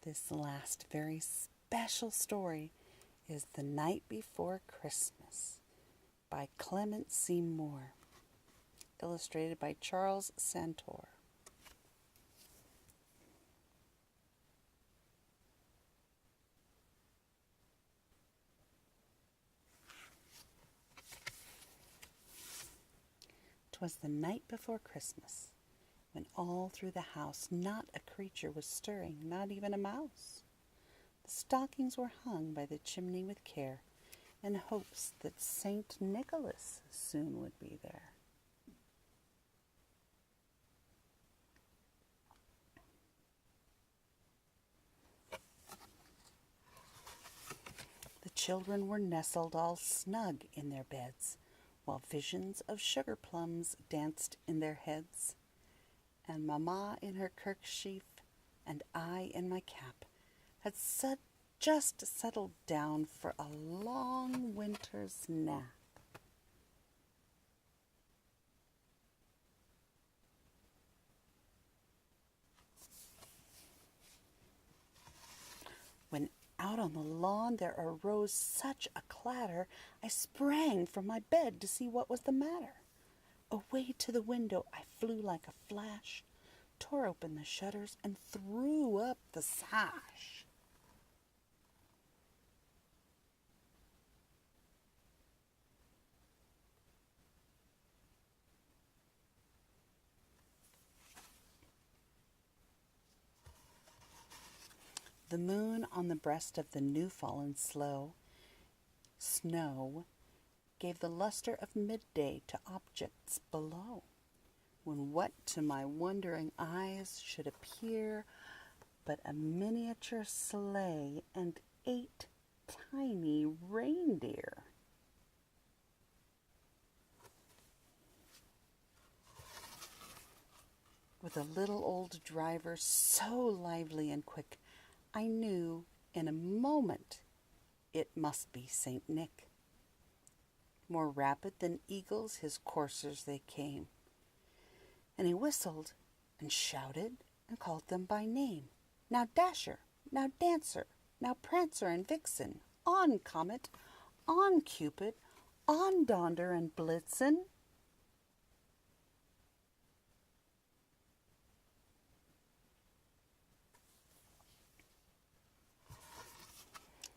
This last very special story is The Night Before Christmas by Clement C. Moore, illustrated by Charles Santor. "'Twas the night before Christmas, when all through the house not a creature was stirring, not even a mouse. The stockings were hung by the chimney with care, in hopes that St. Nicholas soon would be there. The children were nestled all snug in their beds, while visions of sugar plums danced in their heads. And Mamma in her kerchief, and I in my cap, had just settled down for a long winter's nap. When out on the lawn there arose such a clatter, I sprang from my bed to see what was the matter. Away to the window I flew like a flash, tore open the shutters, and threw up the sash. The moon on the breast of the new-fallen snow gave the luster of midday to objects below, when what to my wondering eyes should appear but a miniature sleigh and 8 tiny reindeer. With a little old driver so lively and quick, I knew in a moment it must be St. Nick. More rapid than eagles his coursers they came, and he whistled and shouted and called them by name. Now Dasher, now Dancer, now Prancer and Vixen, on Comet, on Cupid, on Donder and Blitzen.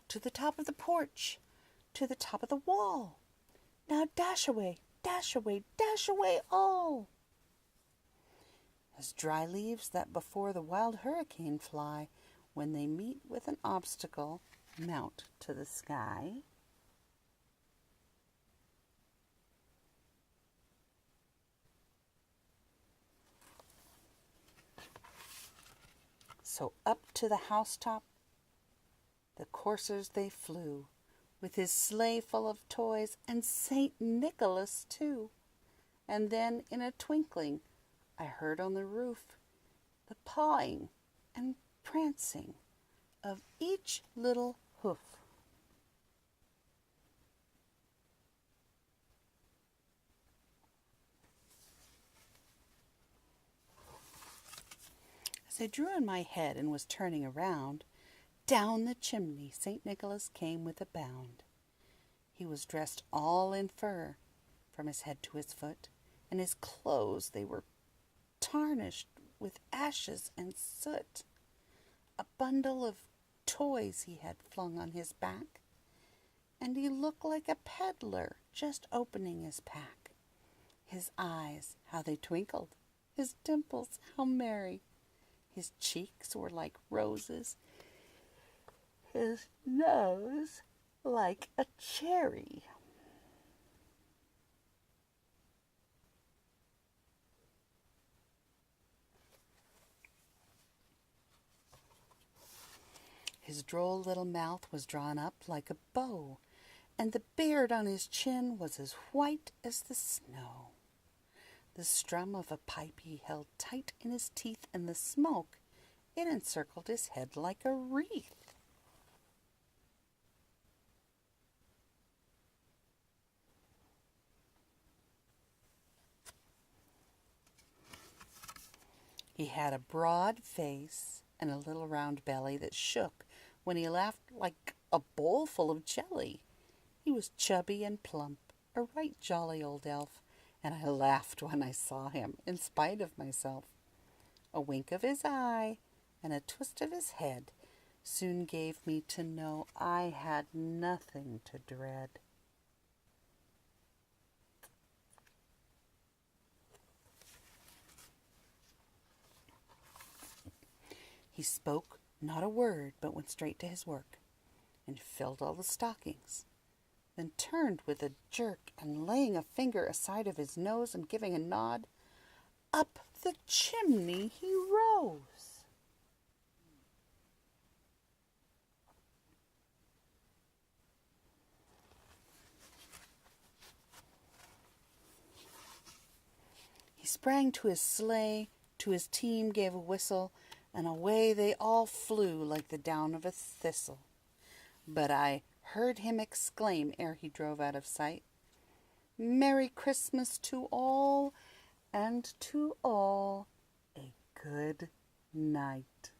To the top of the porch, to the top of the wall. Now dash away, dash away, dash away all. As dry leaves that before the wild hurricane fly, when they meet with an obstacle, mount to the sky. So up to the housetop the coursers they flew, with his sleigh full of toys, and St. Nicholas too. And then in a twinkling I heard on the roof the pawing and prancing of each little hoof. As I drew in my head and was turning around, down the chimney St. Nicholas came with a bound. He was dressed all in fur, from his head to his foot, and his clothes, they were tarnished with ashes and soot. A bundle of toys he had flung on his back, and he looked like a peddler just opening his pack. His eyes, how they twinkled, his dimples, how merry. His cheeks were like roses, his nose like a cherry. His droll little mouth was drawn up like a bow, and the beard on his chin was as white as the snow. The strum of a pipe he held tight in his teeth, and the smoke, it encircled his head like a wreath. He had a broad face and a little round belly that shook when he laughed like a bowl full of jelly. He was chubby and plump, a right jolly old elf, and I laughed when I saw him, in spite of myself. A wink of his eye and a twist of his head soon gave me to know I had nothing to dread. He spoke not a word, but went straight to his work, and filled all the stockings, then turned with a jerk, and laying a finger aside of his nose and giving a nod, up the chimney he rose. He sprang to his sleigh, to his team gave a whistle, and away they all flew like the down of a thistle. But I heard him exclaim ere he drove out of sight, "Merry Christmas to all, and to all a good night."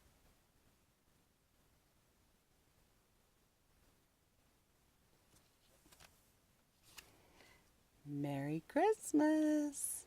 Merry Christmas!